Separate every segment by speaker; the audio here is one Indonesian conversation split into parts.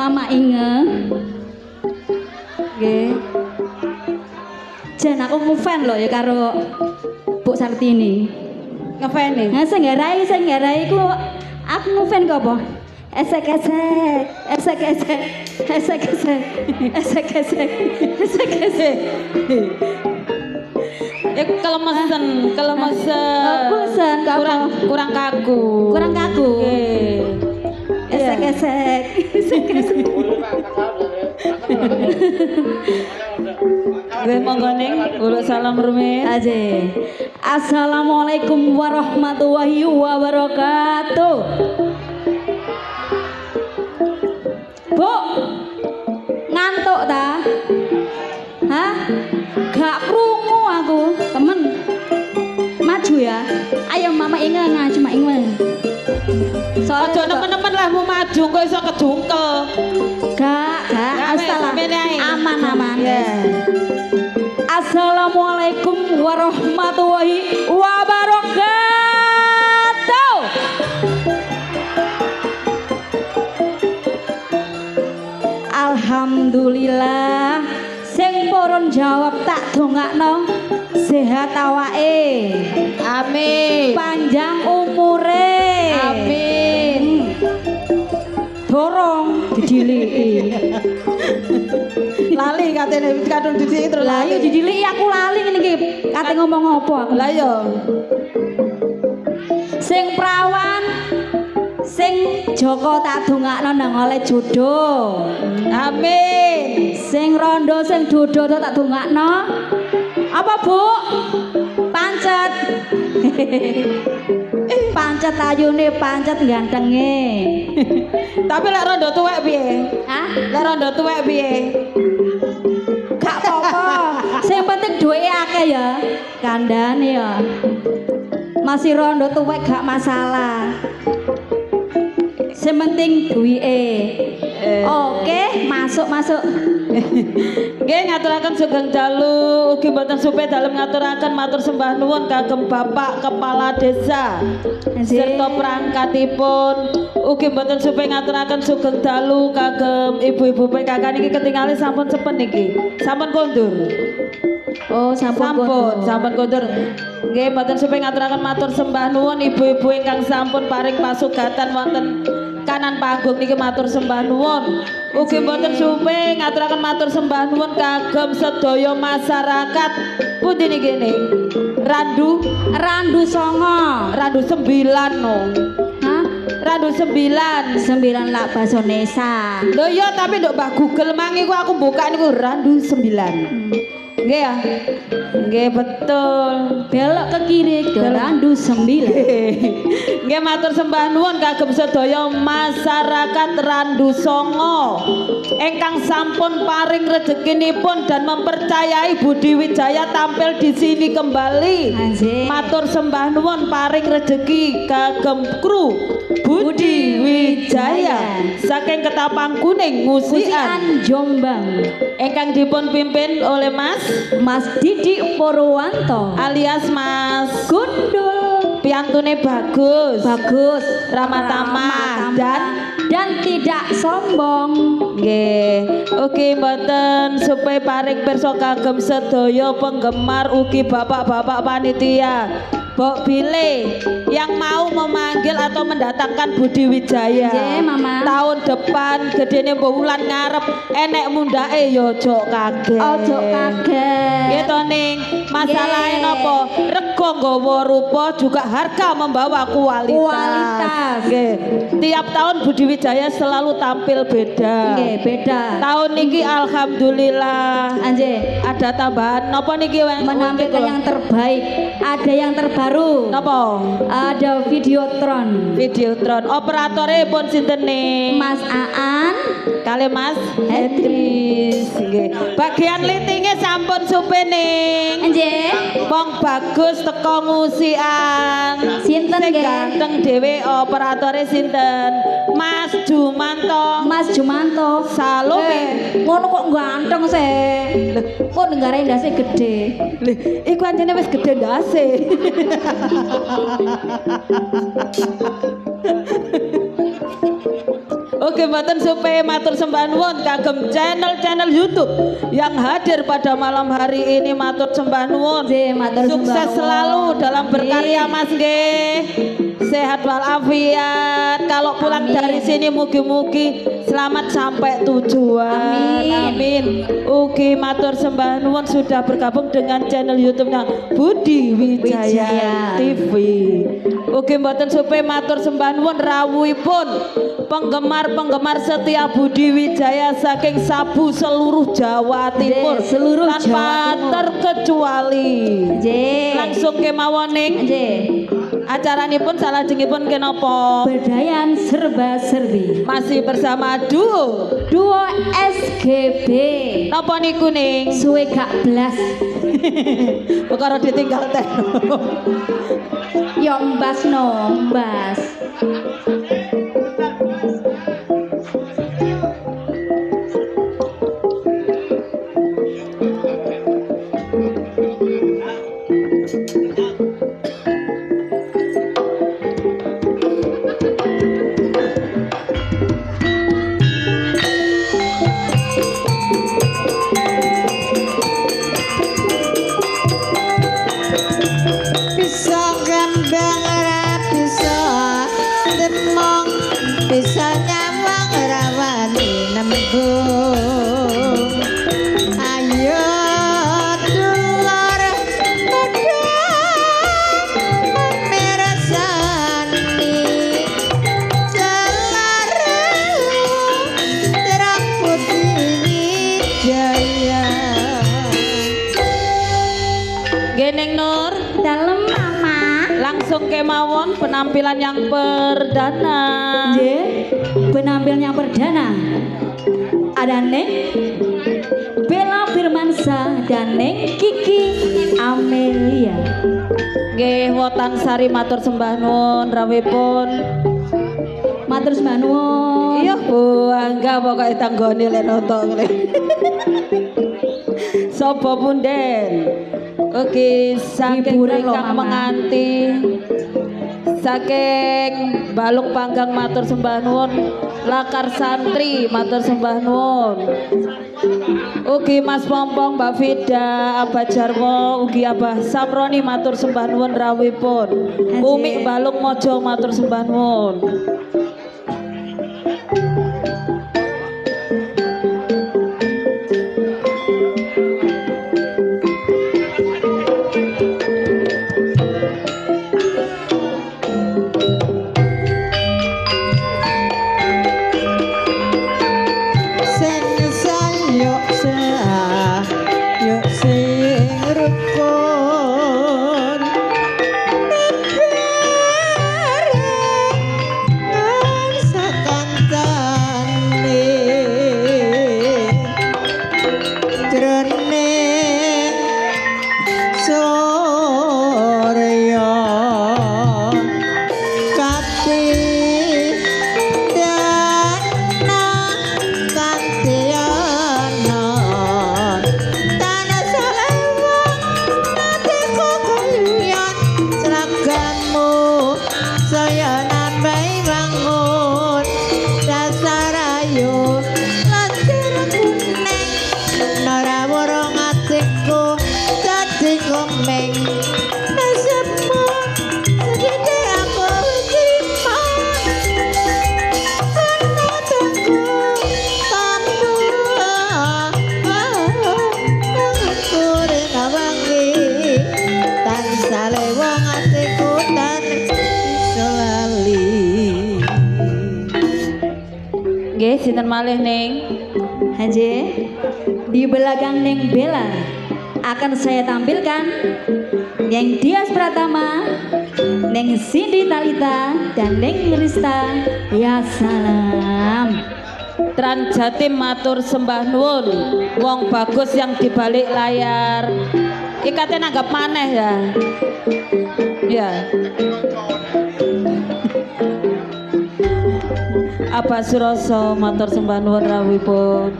Speaker 1: Mama Inge. Nggih. Jen aku ngefan lho ya karo Bu Sartini.
Speaker 2: Ngefan nih.
Speaker 1: Nah, sing ngarai ku aku ngefan kok apa? Esek-esek.
Speaker 2: Ya kelemesen. Kurang kaku. Nggih.
Speaker 1: Esek-esek.
Speaker 2: Nggih monggo ning kula salam rumit.
Speaker 1: Aje. Assalamualaikum warahmatullahi wabarakatuh. Bu, ngantuk ta? Hah? Gak krungu aku, temen. Maju ya. Ayo Mama Inge ngaju Mak Inge.
Speaker 2: Aja nemen-nemen lah mau maju kok iso kedungkel.
Speaker 1: Gak, asal aman.
Speaker 2: Ya.
Speaker 1: Assalamualaikum warahmatullahi wabarakatuh. Alhamdulillah sing poron jawab tak dongakno sehat awake.
Speaker 2: Amin.
Speaker 1: Panjang umure.
Speaker 2: Amin.
Speaker 1: Dorong didiliki.
Speaker 2: Lali katene kadung didiliki terus
Speaker 1: Lah yo didiliki aku lali ngene iki. Kate ngomong apa aku?
Speaker 2: Lah yo.
Speaker 1: Sing prawan sing Joko tak dongakno nang oleh jodoh.
Speaker 2: Amin.
Speaker 1: Sing rondo sing dodo tak dongakno. Apa Bu? Pancet. Pancet ayune, pancet gantenge.
Speaker 2: Tapi lek rondo tuwek piye?
Speaker 1: Hah?
Speaker 2: Lek rondo tuwek piye?
Speaker 1: Gak apa-apa. Sing penting duweke akeh ya. Kandhane ya. Masih rondo tuwek gak masalah. Sing penting duwike. Oke, masuk.
Speaker 2: Nggih ngaturaken sugeng dalu ugi mboten supe dalem ngaturaken matur sembah nuwun kagem Bapak Kepala Desa serta perangkatipun ugi mboten supe ngaturaken sugeng dalu kagem ibu-ibu PKK niki ketingali sampun sepen niki sampun kondur.
Speaker 1: Oh, sampun
Speaker 2: kondur. Nggih mboten supe ngaturaken matur sembah nuwun ibu-ibu ingkang sampun paring pasugatan wonten kanan panggung niki matur sembah nuwun. Ugi mboten supe ngaturaken matur sembah nuwun kagem sedaya masyarakat. Pundi niki nggih? Randu
Speaker 1: Songo.
Speaker 2: Randu 9 no.
Speaker 1: Hah?
Speaker 2: Randu 9
Speaker 1: lak baso Nesa.
Speaker 2: Lho iya tapi nduk Mbah Google mangi ku aku buka niku Randu 9. Nggih ya. Nggih betul.
Speaker 1: Belok ke kiri ke Randu 9.
Speaker 2: Nggih matur sembah nuwun kagem sedaya masyarakat Randu Songo ingkang sampun paring rezekinipun dan mempercayai Budi Wijaya tampil di sini kembali.
Speaker 1: Anjir.
Speaker 2: Matur sembah nuwun paring rezeki kagem kru Budi Wijaya saking Ketapang Kuning Ngusian
Speaker 1: Jombang
Speaker 2: ingkang dipun pimpin oleh Mas
Speaker 1: Didi Purwanto
Speaker 2: alias Mas
Speaker 1: Gundul.
Speaker 2: Piantune bagus ramah tamah
Speaker 1: dan tidak sombong.
Speaker 2: Nggih ugi mboten supaya paring pirsa kagem sedaya penggemar ugi bapak-bapak panitia Bok Bile yang mau memanggil atau mendatangkan Budi Wijaya.
Speaker 1: Mama.
Speaker 2: Tahun depan gedene mbok wulan ngarep enek mundake ya aja kaget. Gitu ning masalahe napa? Rego nggawa rupa juga harga membawa kualitas. Nggih. Tiap tahun Budi Wijaya selalu tampil beda.
Speaker 1: Nggih, beda.
Speaker 2: Tahun niki alhamdulillah.
Speaker 1: Anjir,
Speaker 2: ada tambahan napa niki
Speaker 1: menampilkan yang terbaik. Ada yang terbaru.
Speaker 2: Napa?
Speaker 1: Ada Videotron.
Speaker 2: Operatore pun sinten nih?
Speaker 1: Mas Aan
Speaker 2: kali Mas Hetris. Nggih. Bagian litinge sampun supening.
Speaker 1: Nggih.
Speaker 2: Wong bagus teko ngusian.
Speaker 1: Sinten nggih?
Speaker 2: Ganteng dhewe operatore sinten? Mas Jumanto. Salome.
Speaker 1: Ngono kok ganteng sih. Kok negara ndase gede.
Speaker 2: Lho, iku anjene wis gede ndase. Oke mboten supe matur sembah nuwun kagem channel-channel YouTube yang hadir pada malam hari ini matur sembah nuwun. Sukses selalu dalam berkarya Mas nggih. Sehat walafiat. Kalau pulang dari sini mugi-mugi selamat sampai tujuan. Amin. Ugi matur sembah nuwun sudah bergabung dengan channel YouTube-nya Budi Wijaya TV. Ugi mboten supe matur sembah nuwun rawuhipun penggemar setia Budi Wijaya saking sabu seluruh Jawa Timur tanpa terkecuali. Langsung kemawon ning acaranipun salajengipun kenapa?
Speaker 1: Berdayan serba serbi.
Speaker 2: Masih bersama duo SGB. Napa niku ning?
Speaker 1: Suwe gak blas.
Speaker 2: Perkara ditinggal teh.
Speaker 1: Yo mbas no, mbas.
Speaker 2: Kemawon penampilan yang perdana.
Speaker 1: Penampilan yang perdana ada Neng Bella Firmansa dan Neng Kiki Amelia.
Speaker 2: Nggih wotan sari matur sembah nuwun rawuhipun.
Speaker 1: Matur sembah nuwun.
Speaker 2: Iya Bu, angga pokoke tanggone lek nonton ngene. Sapa punden? Oke, saking ingkang menganti saking Balung Panggang matur sembah nuwun, Lakar Santri matur sembah nuwun. Ugi Mas Pompong, Mbak Vida, Abah Jarwo, ugi Abah Samroni matur sembah nuwun rawuhipun. Umi Balung Mojo matur sembah nuwun. Sinten malih Neng?
Speaker 1: Haji, di belakang Neng Bella akan saya tampilkan Neng Dias Pratama, Neng Cindy Talita, dan Neng Rista. Ya salam.
Speaker 2: Trans Jatim matur sembah nuwun. Wong bagus yang di balik layar. Ikatnya nanggap maneh ya. Ya. Abah Suroso matur sembah nuwun rawuhipun.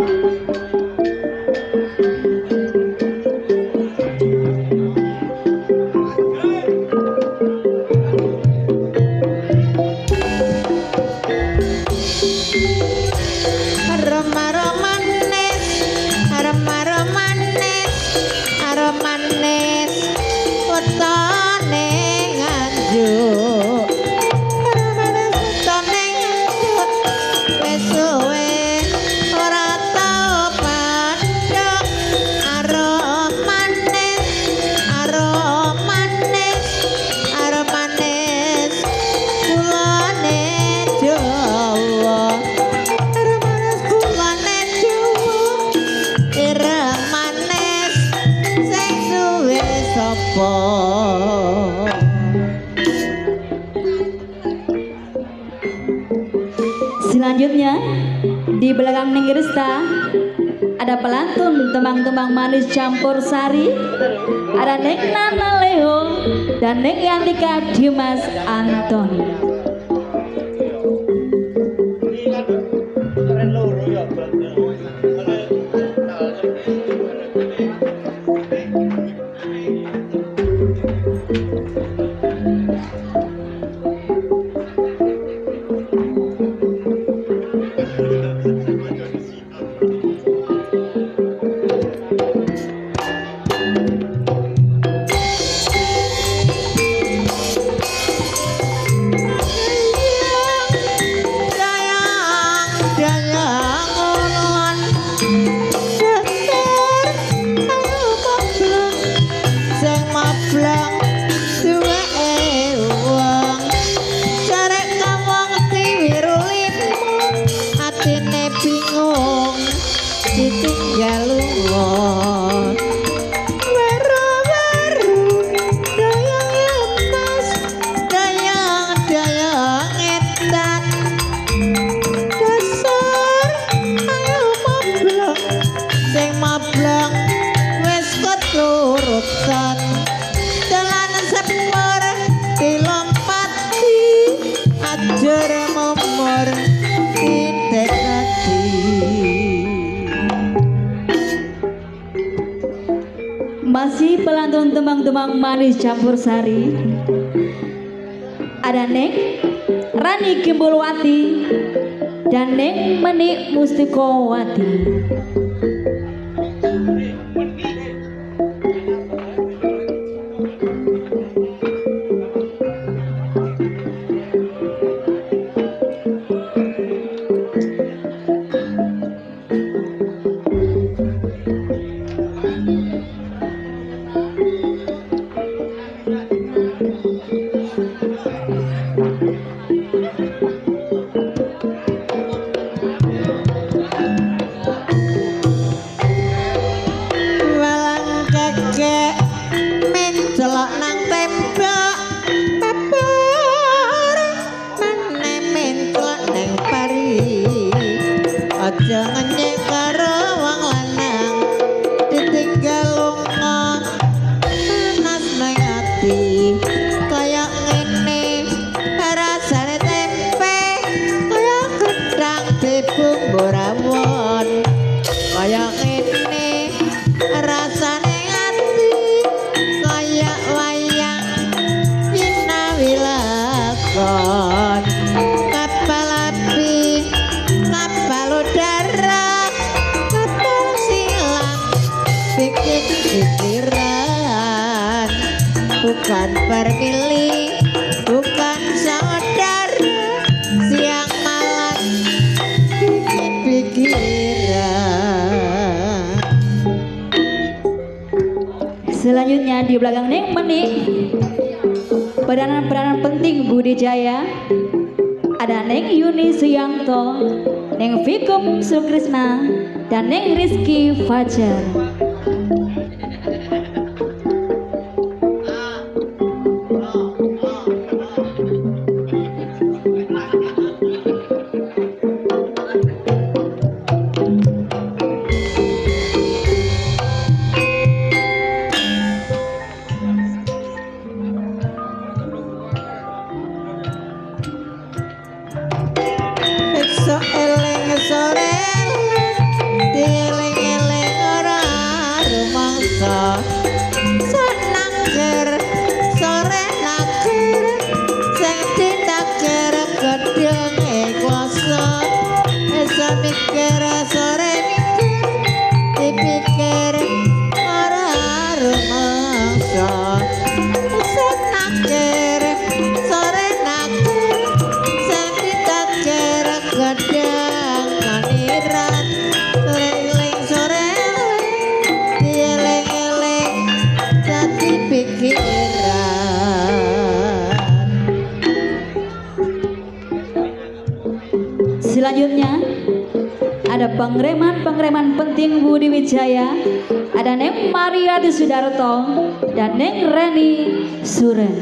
Speaker 1: Selanjutnya di belakang Ning Rista ada pelantun tembang-tembang manis campur sari. Ada Neng Nana Leo dan Neng Yantika Dimas Antoni. Masih pelantun tembang-tembang manis campur sari. Ada Neng Rani Kimbulwati dan Neng Menik Mustikowati.
Speaker 3: Jangan karo wong lanang ditinggal lunga panas nang ati kaya ngene rasane tempe kaya gedang dibumbu rawon kaya ngene rasane ati kaya wayang nyinawi lakon kapal api kapal udara kapal silang bikin pikiran bukan permili bukan saudara siang malam bikin pikiran.
Speaker 1: Selanjutnya di belakang Neng Menik peranan-peranan penting Budi Jaya. Ada Neng Yuni Suyanto, Neng Vikum Sukrisna, dan Neng Rizky Fajar.
Speaker 3: So eling sore dieling-eling ora rumangsa senangker sore nakir sing ditakir gedeng kuasa esa mikir sore mikir dipikir ora rumangsa senangker sore nakir sing ditakir gedang maniran sore-eling sore-eling dieling-eling dadi pikiran.
Speaker 1: Selanjutnya ada pengreman penting Budi Wijaya. Ada Neng Mariati Sudarto dan Neng Reni Suren.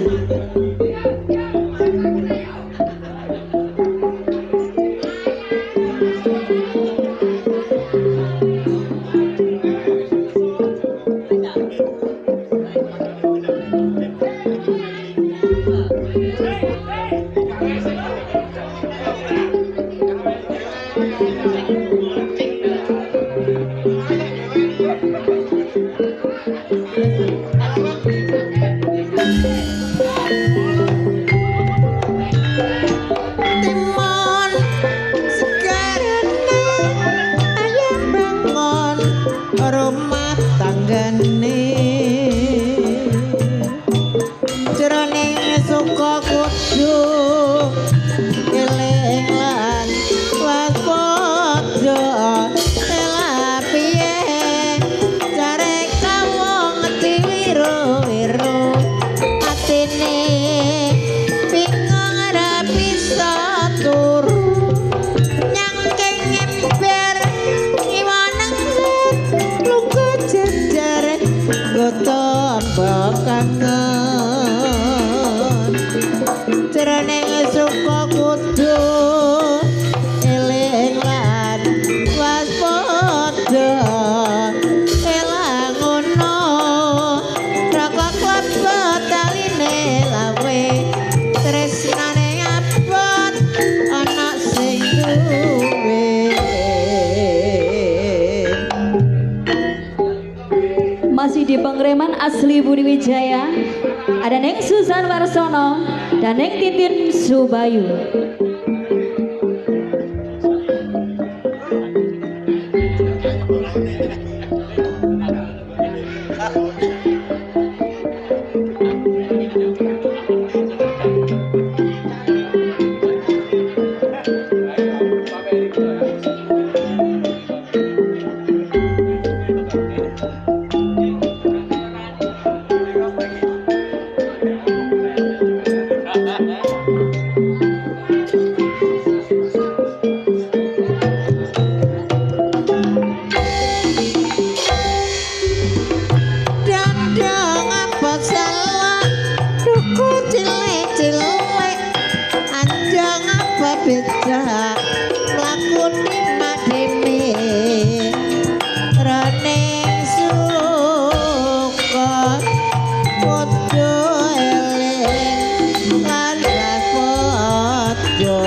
Speaker 3: kok kudu eling lan waspada elang ngono rokok klebet taline lawe tresnane abot ana sing duwe.
Speaker 1: Masih di pengreman asli Budi Wijaya ada Neng Susan Warsono dan Neng Titin Subayu.
Speaker 3: Dandang apa salah duku cilik-cilik anjang apa beda lakuni madene rening suka podo eling lan podo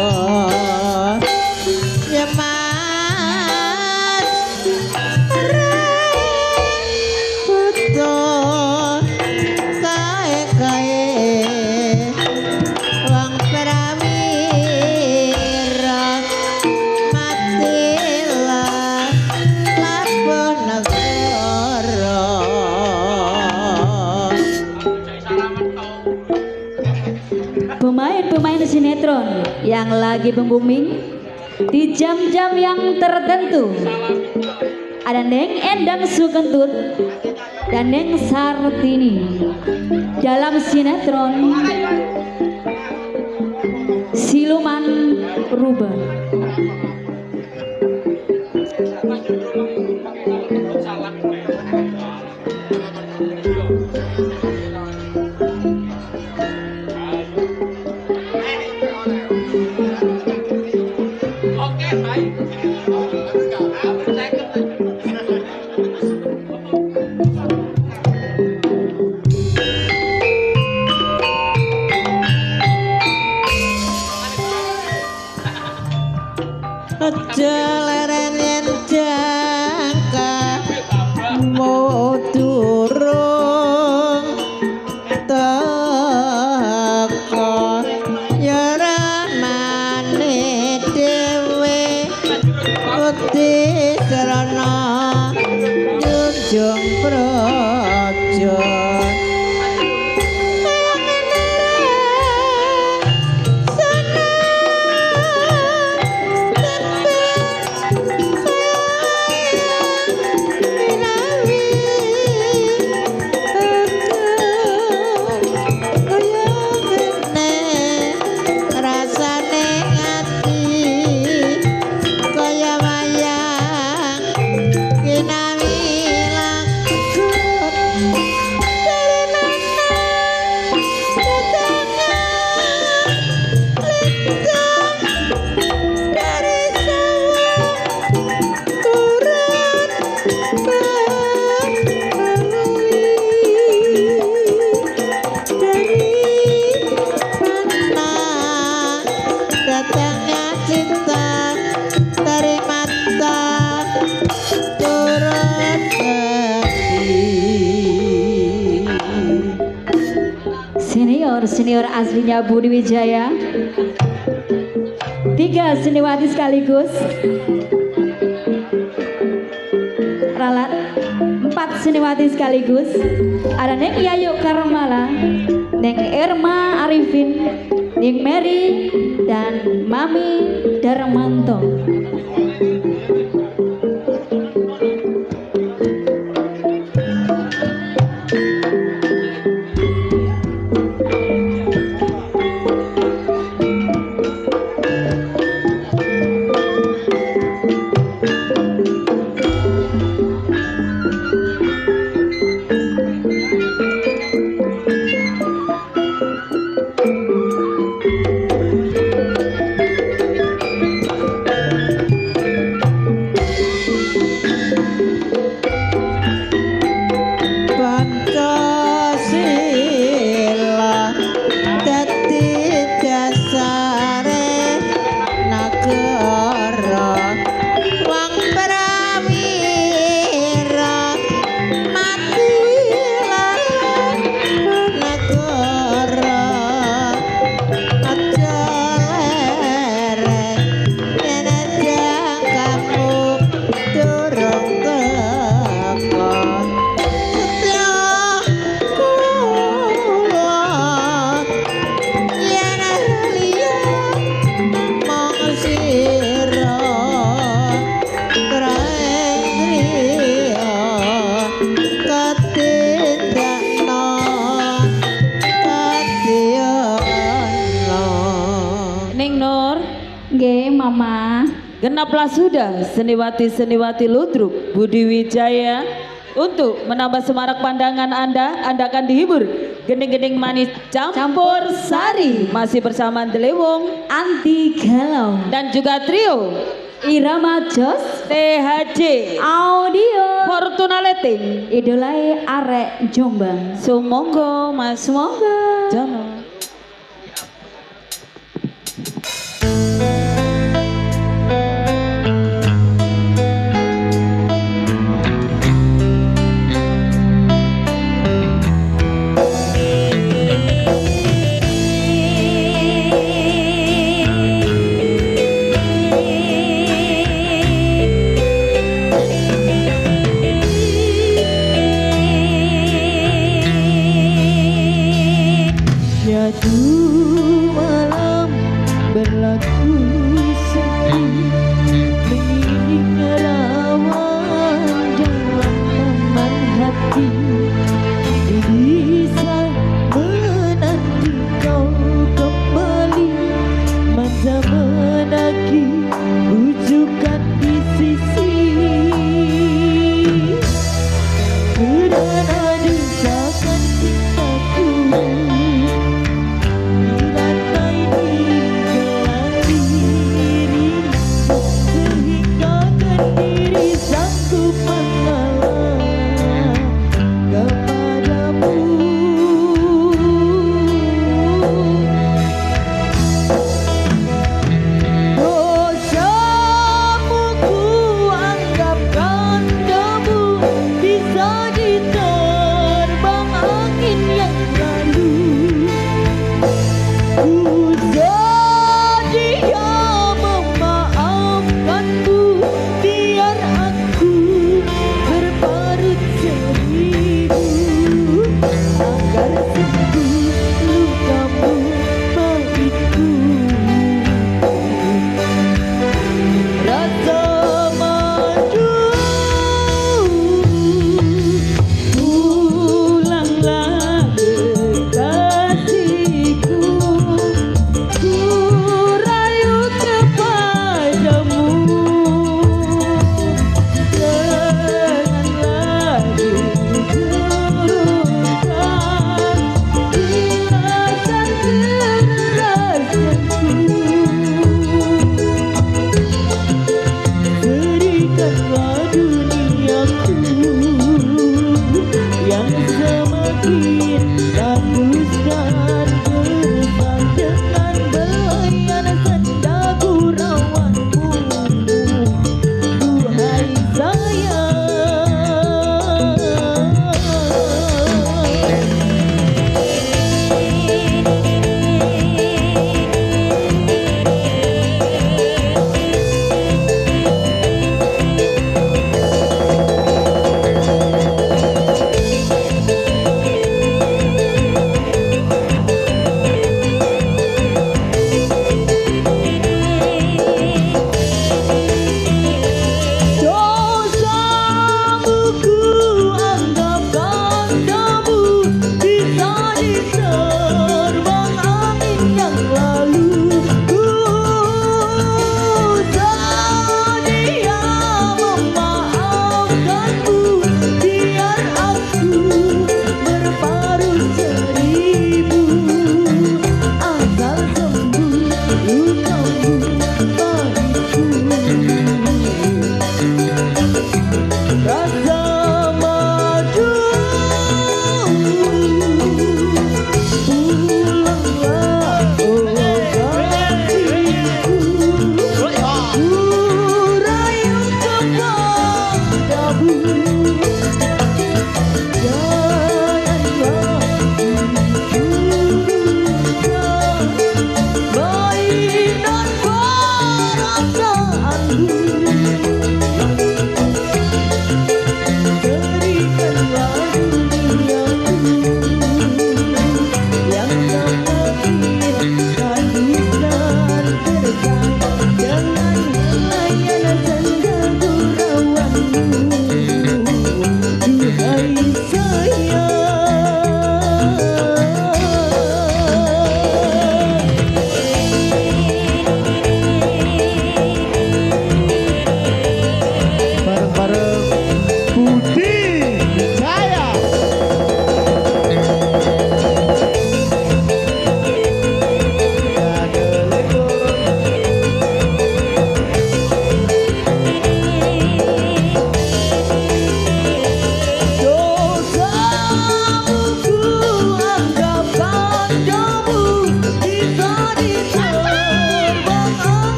Speaker 3: yemas podo kae-kae wong prawira matilah labuh negara.
Speaker 1: Pemain-pemain sinetron yang lagi booming di jam-jam yang tertentu ada Neng Endang Sukentut dan Neng Sartini dalam sinetron Siluman Rubah.
Speaker 3: Aja leren yen jangka mau durung teko ya ramane dhewe uti sarana junjung praja.
Speaker 1: Senior aslinya Budi Wijaya, 3 seniwati sekaligus ralat, 4 seniwati sekaligus ada Neng Yayu Karmala, Neng Irma Arifin, Neng Mary dan Mami Darmanto.
Speaker 2: Ning Nur,
Speaker 1: Nggih, Mama.
Speaker 2: genaplah sudah seniwati-seniwati ludruk Budi Wijaya. Untuk menambah semarak pandangan Anda akan dihibur gening-gening manis campur sari. Masih bersama Delewong
Speaker 1: Anti galau.
Speaker 2: dan juga trio
Speaker 1: Irama Jos.
Speaker 2: THJ
Speaker 1: Audio.
Speaker 2: Fortuna Leting.
Speaker 1: Idolai arek Jombang.
Speaker 2: Sumonggo Mas
Speaker 1: Semoga.
Speaker 2: Jono.
Speaker 3: Satu malam berlaku sepi, mengiring rawan dalam taman hati. Bisa menanti kau kembali, manja menagih bujukan di sisi. Kerana desakan cintaku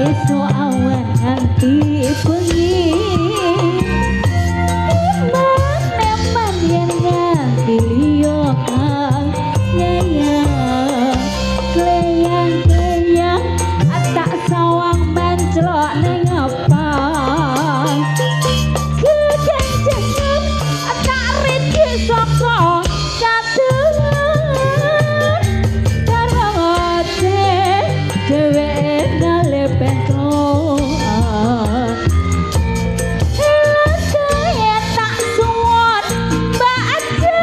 Speaker 1: esok awan nganti bengi Neman yen nganti liyo kang nyayang Kleyang-kleyang tak sawang menclok ning ngepang Kejanjengan tak riki saka cadengan Karo ate dheweke ngalepen kloan Elas kaya tak suwon mbak aja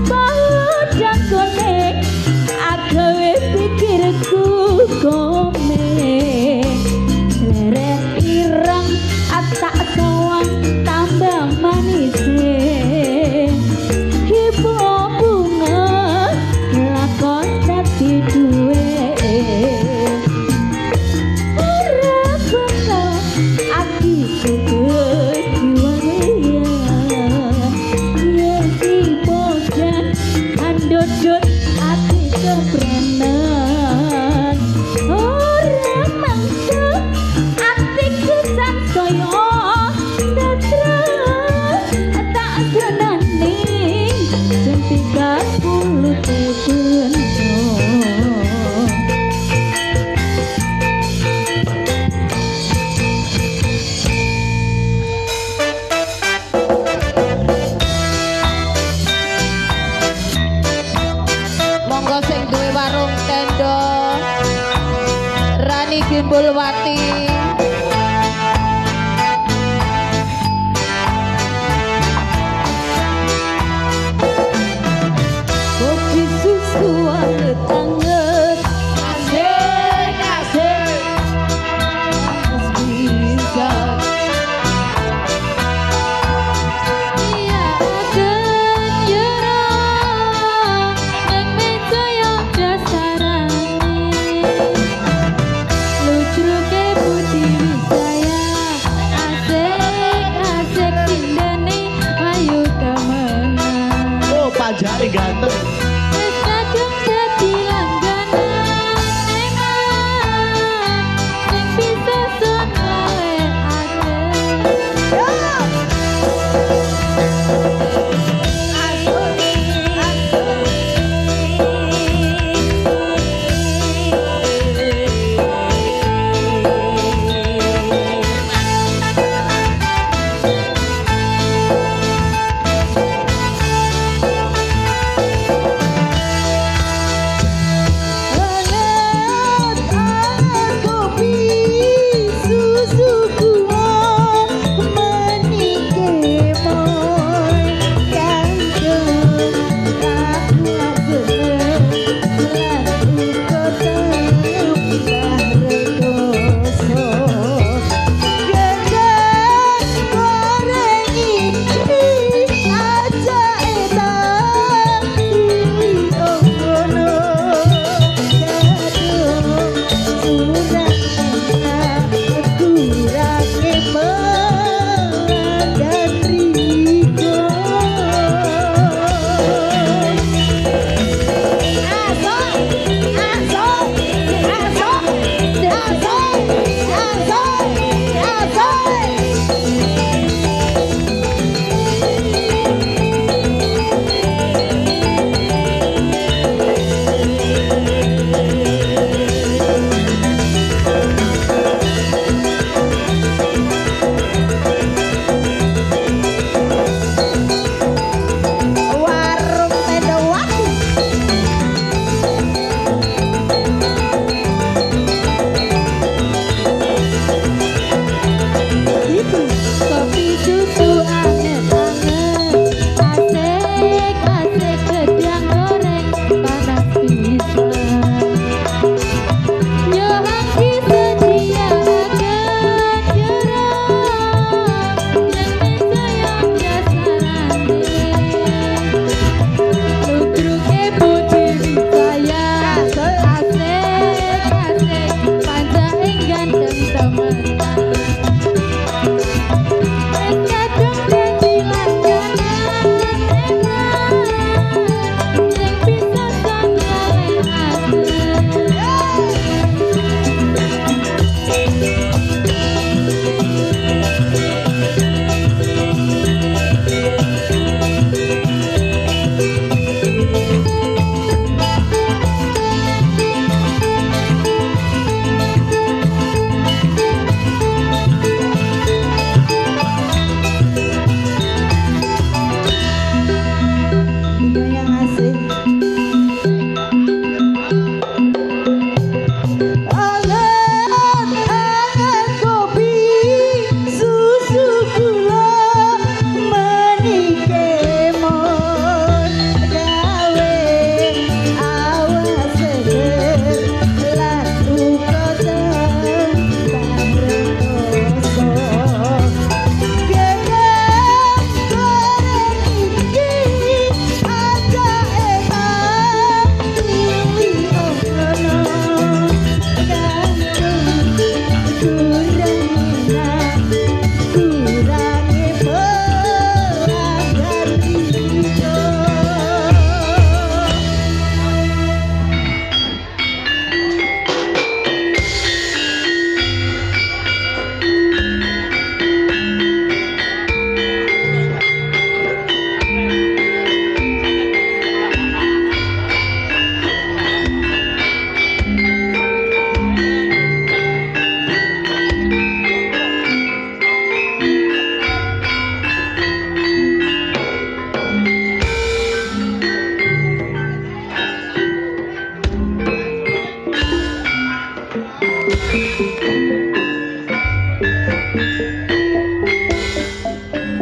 Speaker 1: Bahu jangkone agawe pikirku komeng Leret ireng tak sawang tambah manis Ibu bunga lakon dadi duwe Ora bakal aki kejiwaan Yen dibojan andodot ati keprenan Ora mangsa atiku sansaya netra tak senani sentikan mulute bento
Speaker 2: Monggo sing duwe warung tenda Rani Gimbulwati
Speaker 1: kopi susu anget-anget asik-asik bisa iya kenyerang ning meja yang dasarane lucuke putih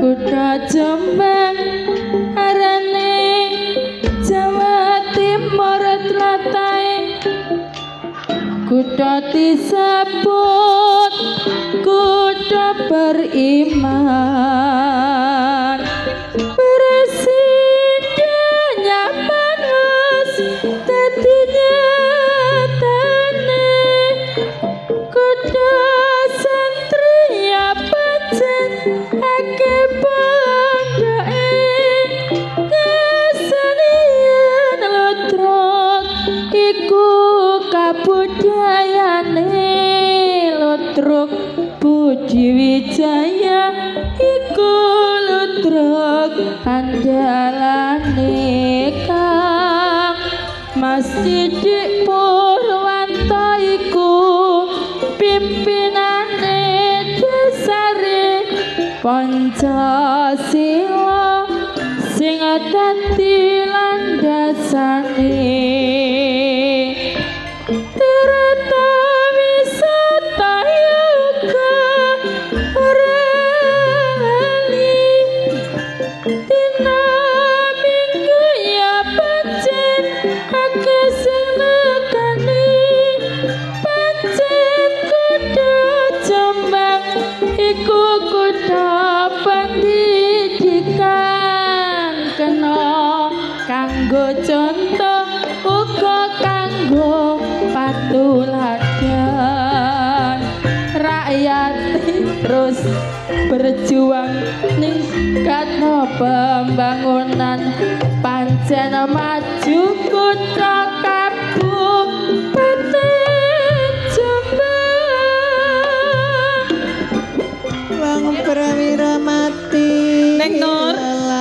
Speaker 2: Kutha Jombang arane Jawa Timur tlatahé kutha disebut kutha beriman presidennya panas dadi nyatane kutha satria pancen akeh pondhoke kesenian lotrok iku kabudayane lotrok Budi Wijaya iku lotrok andalane kang Mas Didik Purwanto iku pimpinane dasare Pancasila sing dadi landasane Tirta wisata yoga rali dina minggu ya pancen akeh sing nekani pancen kutha Jombang iku kutha pendidikan kena kanggo contoh uga kanggo patuladan rakyat terus berjuang ningkatno pembangunan pancen maju kutha Kabupaten Jombang.
Speaker 3: Wong prawira mati
Speaker 2: Neng Nur.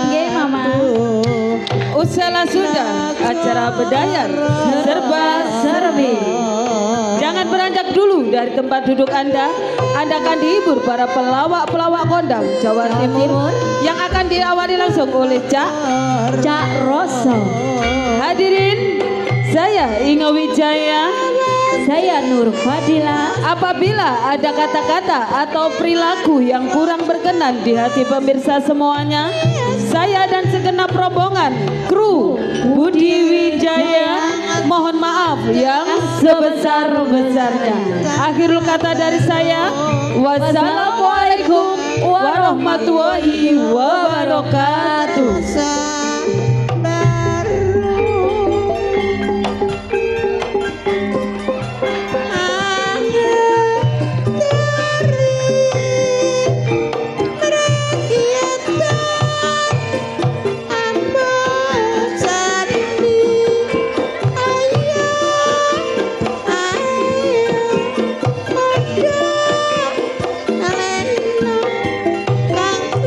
Speaker 1: Nggih, Mama.
Speaker 2: Usahlah sudah acara bedayar serba serbi. Jangan beranjak dulu dari tempat duduk Anda. Anda akan dihibur para pelawak-pelawak kondang Jawa Timur yang akan diawali langsung oleh
Speaker 1: Cak Roso.
Speaker 2: Hadirin, saya Inga Wijaya.
Speaker 1: Saya Nur Fadila.
Speaker 2: Apabila ada kata-kata atau perilaku yang kurang berkenan di hati pemirsa semuanya, saya dan segenap rombongan kru Budi Wijaya mohon maaf yang sebesar-besarnya. Akhirul kata dari saya, wassalamualaikum warahmatullahi wabarakatuh.